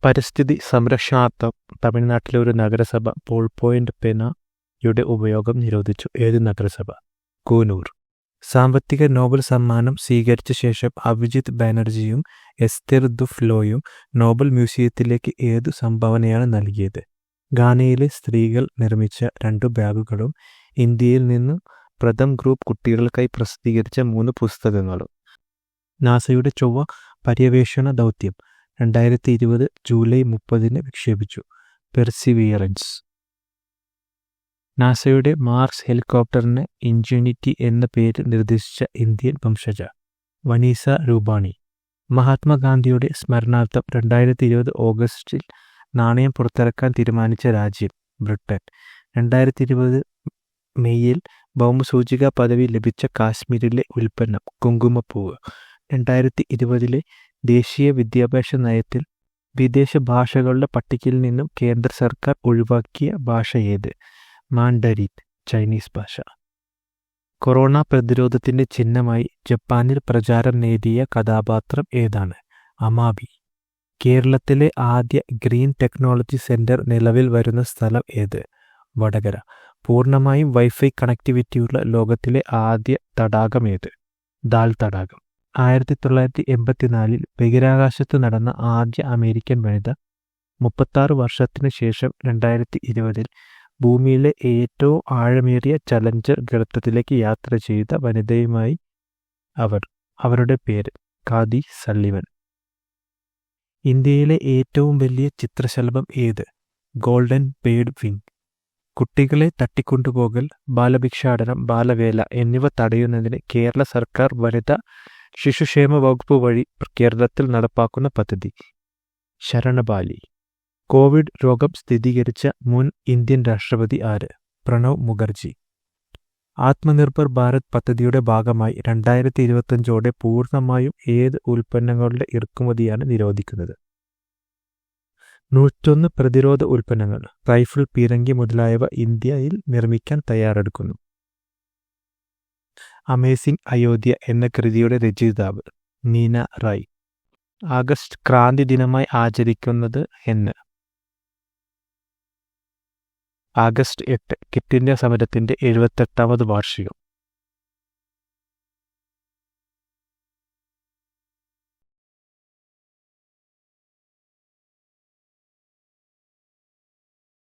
പരിസ്ഥിതി സംരക്ഷണാർത്ഥം തമിഴ്നാട്ടിലെ ഒരു നഗരസഭ ബോൾ പോയിന്റ് പേനയുടെ ഉപയോഗം നിരോധിച്ചു. ഏത് നഗരസഭ? കൂനൂർ. സാമ്പത്തിക നോബൽ സമ്മാനം സ്വീകരിച്ച ശേഷം അഭിജിത്ത് ബാനർജിയും എസ്തേർ ദുഫ്ലോയും നോബൽ മ്യൂസിയത്തിലേക്ക് ഏതു സംഭാവനയാണ് നൽകിയത്? ഗാനയിലെ സ്ത്രീകൾ നിർമ്മിച്ച 2 ബാഗുകളും ഇന്ത്യയിൽ നിന്നും പ്രഥം ഗ്രൂപ്പ് കുട്ടികൾക്കായി പ്രസിദ്ധീകരിച്ച 3 പുസ്തകങ്ങളും. നാസയുടെ ചൊവ്വ പര്യവേഷണ ദൗത്യം 2020 ജൂലൈ 30 വിക്ഷേപിച്ചു. പെർസിവിയറൻസ്. നാസയുടെ മാർസ് ഹെലികോപ്റ്ററിന് ഇൻജെനിറ്റി എന്ന പേര് നിർദ്ദേശിച്ച ഇന്ത്യൻ വംശജ വനീസ രൂപാണി. മഹാത്മാഗാന്ധിയുടെ സ്മരണാർത്ഥം 2020 ഓഗസ്റ്റിൽ നാണയം പുറത്തിറക്കാൻ തീരുമാനിച്ച രാജ്യം ബ്രിട്ടൻ. 2020 മെയ്യിൽ ഭൗമസൂചിക പദവി ലഭിച്ച കാശ്മീരിലെ ഉൽപ്പന്നം കുങ്കുമപ്പൂവ്. 2020 ദേശീയ വിദ്യാഭ്യാസ നയത്തിൽ വിദേശ ഭാഷകളുടെ പട്ടികയിൽ നിന്നും കേന്ദ്ര സർക്കാർ ഒഴിവാക്കിയ ഭാഷ ഏത്? മാൻഡരിൻ, ചൈനീസ് ഭാഷ. കൊറോണ പ്രതിരോധത്തിന്റെ ചിഹ്നമായി ജപ്പാനിൽ പ്രചാരം നേടിയ കഥാപാത്രം ഏതാണ്? അമാബി. കേരളത്തിലെ ആദ്യ ഗ്രീൻ ടെക്നോളജി സെന്റർ നിലവിൽ വരുന്ന സ്ഥലം ഏത്? വടകര. പൂർണ്ണമായും വൈഫൈ കണക്ടിവിറ്റിയുള്ള ലോകത്തിലെ ആദ്യ തടാകം ഏത്? ദാൽ തടാകം. 1984 ബഹിരാകാശത്ത് നടന്ന ആദ്യ അമേരിക്കൻ വനിത. 36 വർഷത്തിന് ശേഷം 2020 ഭൂമിയിലെ ഏറ്റവും ആഴമേറിയ ചലഞ്ചർ ഗർത്തത്തിലേക്ക് യാത്ര ചെയ്ത വനിതയുമായി അവരുടെ പേര് കാതി സള്ളിവൻ. ഇന്ത്യയിലെ ഏറ്റവും വലിയ ചിത്രശലഭം ഏത്? Golden bird wing. കുട്ടികളെ തട്ടിക്കൊണ്ടുപോകൽ, ബാലഭിക്ഷാടനം, ബാലവേല എന്നിവ തടയുന്നതിന് കേരള സർക്കാർ വനിതാ ശിശുക്ഷേമ വകുപ്പ് വഴി കേരളത്തിൽ നടപ്പാക്കുന്ന പദ്ധതി ശരണബാലി. കോവിഡ് രോഗം സ്ഥിരീകരിച്ച മുൻ ഇന്ത്യൻ രാഷ്ട്രപതി ആര്? പ്രണവ് മുഖർജി. ആത്മനിർഭർ ഭാരത് പദ്ധതിയുടെ ഭാഗമായി 2025 പൂർണ്ണമായും ഏത് ഉൽപ്പന്നങ്ങളുടെ ഇറക്കുമതിയാണ് നിരോധിക്കുന്നത്? 101 പ്രതിരോധ ഉൽപ്പന്നങ്ങൾ, റൈഫിൾ, പീരങ്കി മുതലായവ ഇന്ത്യയിൽ നിർമ്മിക്കാൻ തയ്യാറെടുക്കുന്നു. അമേസിംഗ് അയോധ്യ എന്ന കൃതിയുടെ രചയിതാവ് നീന റായ്. ആഗസ്റ്റ് ക്രാന്തി ദിനമായി ആചരിക്കുന്നത് എന്ന്? ആഗസ്റ്റ് 8 ക്വിറ്റ് ഇന്ത്യ സമരത്തിന്റെ 78ാമത് വാർഷികം.